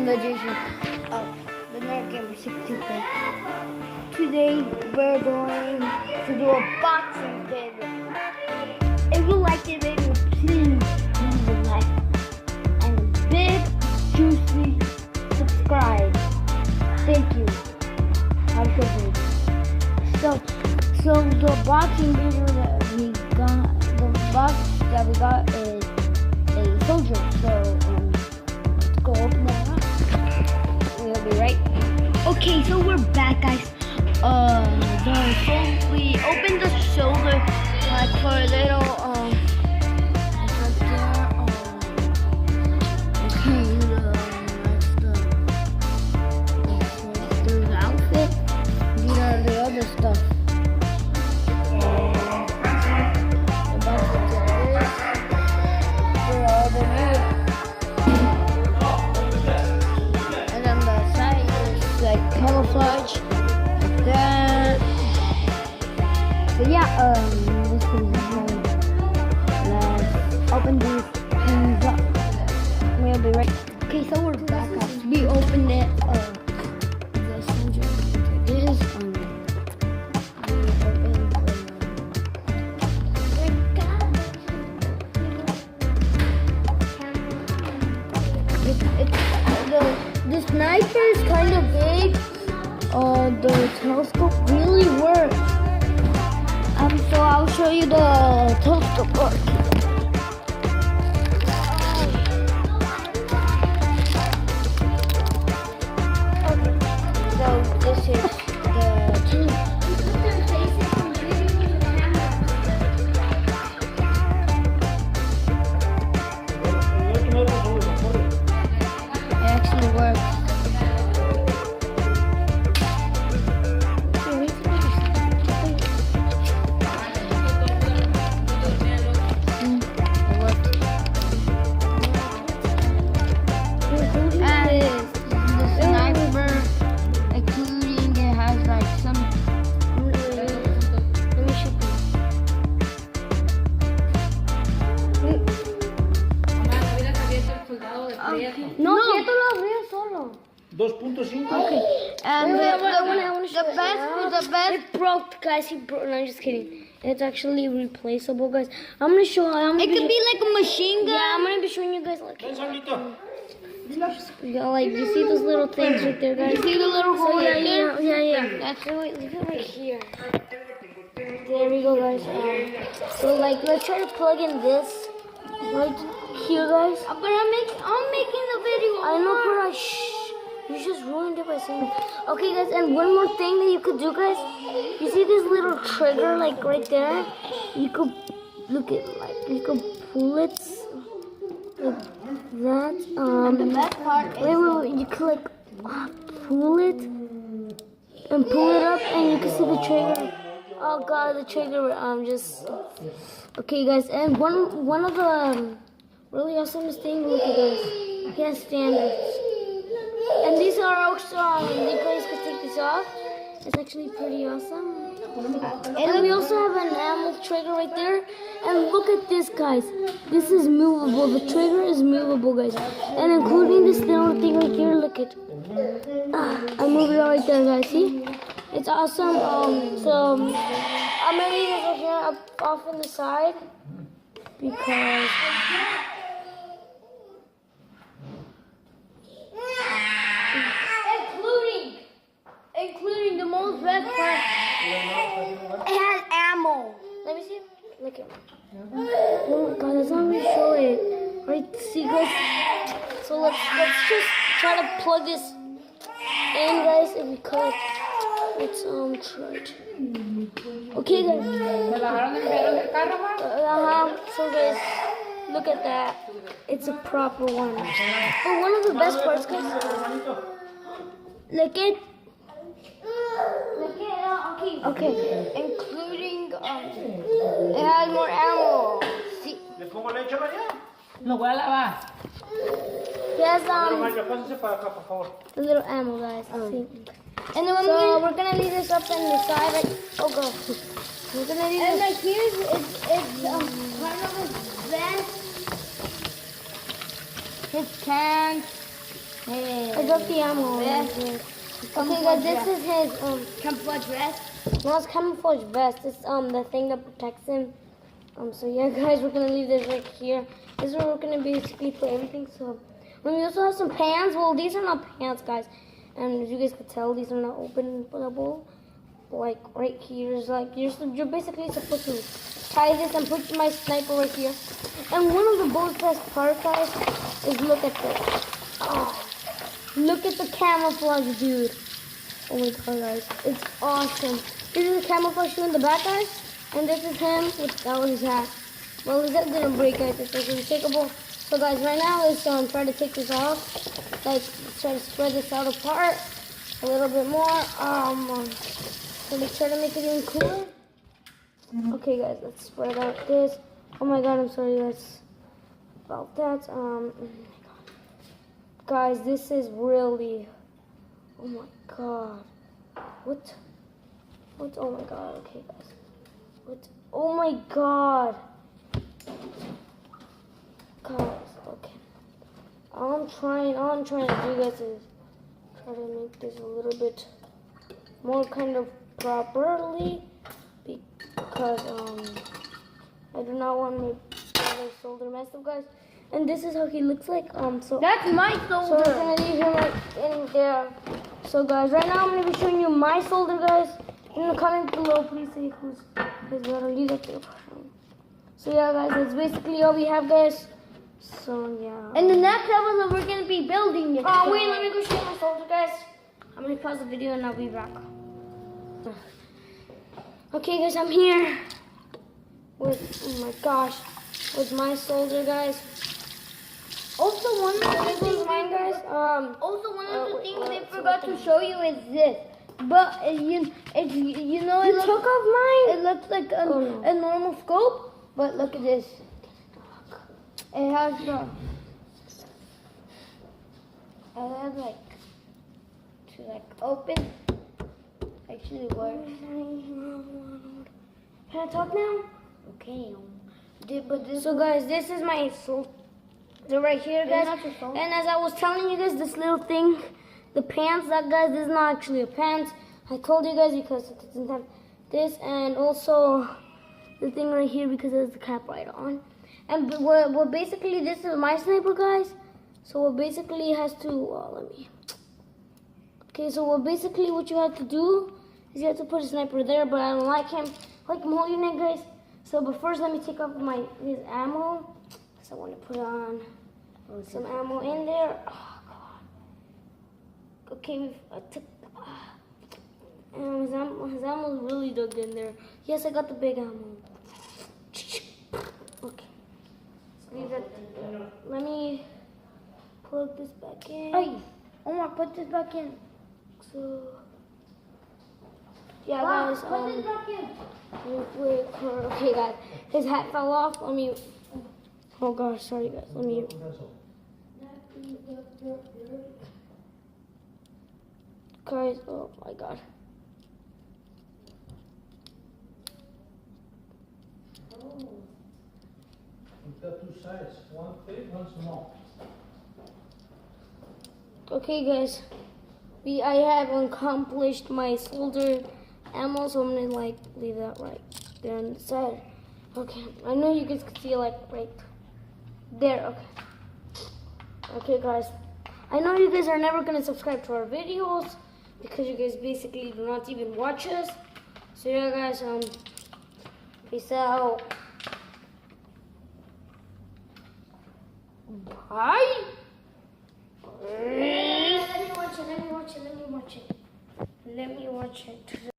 edition of the Nerd Gamer 62. Today we're going to do a boxing video. If you like the video, please leave a like and a big juicy subscribe. Thank you. Have a good day. So the boxing video that we got, the box that we got is a soldier. So let's go open that up. We'll be right. Okay, so we're back, guys. We opened the shoulder like for a little right there. Okay, there's the outfit. These are the other stuff. Camouflage like that. So yeah, this is let's open these things up. We'll be right. Okay, so we're back, guys. We opened it. The soldier is the sniper is kind of big. The telescope really works. So I'll show you the telescope work. Okay, so this is the tube. It actually works. No, quieto lo abrió solo. 2.5. Okay, and the best. It broke, guys. No, I'm just kidding. It's actually replaceable, guys. I'm gonna show. It could be like a machine gun. Yeah, I'm gonna be showing you guys like. Yeah, like you see those little things right there, guys. You see the little hole right there? Yeah. That's right here. There we go, guys. So like, let's try to plug in this right here, guys. But I'm making the video. I know, but you just ruined it by saying. Okay, guys, and one more thing that you could do, guys. You see this little trigger, like right there? You could look at you could pull it like that. The best part is you could like pull it and pull it up, and you can see the trigger. Oh God, the trigger. Okay, guys, and one of the really awesome thing. Look at this. He has standards, and these are also you guys can take this off. It's actually pretty awesome. And we also have an ammo trigger right there. And look at this, guys. This is movable. The trigger is movable, guys. And including this little thing right here. Look at. I move it right there, guys. See? It's awesome. So I'm gonna leave it right here off on the side because. Including the most best part. It has ammo. Let me see. Look at it. Oh God, that's not really show it. Right, see, guys. So let's just try to plug this in, guys. If we could, let's try it. Okay, guys. So guys, look at that. It's a proper one. But one of the best parts, guys. Look at. Okay, including it has more ammo. See. ¿Le pongo leche a María? Lo voy a lavar. Yes, María, pásese para acá, por favor. the little ammo, guys. See. And then we're gonna leave this up on the side. Right? Oh God. We're gonna leave and like here's it's part of his vest, his pants, Hey. I dropped the ammo. Vest. Okay, guys, this is his Camouflage vest. no, it's camouflage vest. It's the thing that protects him. So yeah, guys, we're gonna leave this right here. This is where we're gonna basically put everything. So we also have some pants. Well, these are not pants, guys. And as you guys can tell, these are not openable. Like right here is like you're basically supposed to tie this and put my sniper right here. And one of the most best part, guys, is look at this. Oh, look at the camouflage, dude. Oh my god, guys, it's awesome. This is a camouflage shoe in the back, guys, and this is him without his hat. Well, his hat didn't break, guys. It's like unshakable. So, guys, right now let's try to take this off. Like, try to spread this out apart a little bit more. So we try to make it even cooler. Okay, guys, let's spread out this. Oh my god, I'm sorry, guys, about that. Oh my god, guys, this is really. Oh my god. What? Oh my god. Okay, guys. What? Oh my god. Guys, okay. All I'm trying to do, guys, is try to make this a little bit more kind of properly because I do not want my other shoulder messed up, guys. And this is how he looks like. So That's my so shoulder. we're gonna leave him right in there. So guys, right now I'm gonna be showing you my shoulder, guys. In the comment below, please say who's gonna leave it there. So yeah, guys, that's basically all we have, guys. So yeah. In the next episode, we're gonna be building it. Oh wait, let me go show you my shoulder, guys. I'm gonna pause the video and I'll be back. Okay, guys, I'm here with oh my gosh, with my shoulder, guys. Also, one of the This is mine, guys. Also, one of the wait, things what? they forgot to show you is this. But you know, You took off mine. it looks like a, Oh, no. a normal scope. But look at this. It has like to like open. Actually works. Can I talk now? Okay. But this So guys, this is my shoulder right here, guys. not your shoulder. And as I was telling you guys, this little thing, the pants, that guys, this is not actually a pants. I told you guys because it doesn't have this, and also the thing right here because it has the cap right on. And what basically, this is my sniper, guys. So what basically has to Okay, so what you have to do is you have to put a sniper there, but I don't like him. I like him holding it, guys. So, but first let me take off his ammo. So I want to put on some ammo in there. Oh, God. Okay, I took. His ammo is really dug in there. Yes, I got the big ammo. Okay. So leave that. Let me plug this back in. Hey, Omar, put this back in. So yeah, guys. Put this back in. Wait. Okay, guys. His hat fell off. Let me. Oh gosh, sorry, guys. Let me. Guys, oh my god. You've got two sides, one big, one small. Okay, guys. I have accomplished my shoulder ammo, so I'm gonna like leave that right there on the side. Okay, I know you guys can see like right there. Okay. Okay, guys. I know you guys are never gonna subscribe to our videos because you guys basically do not even watch us. So yeah, guys. Peace out. Bye. Let me watch it. Let me watch it.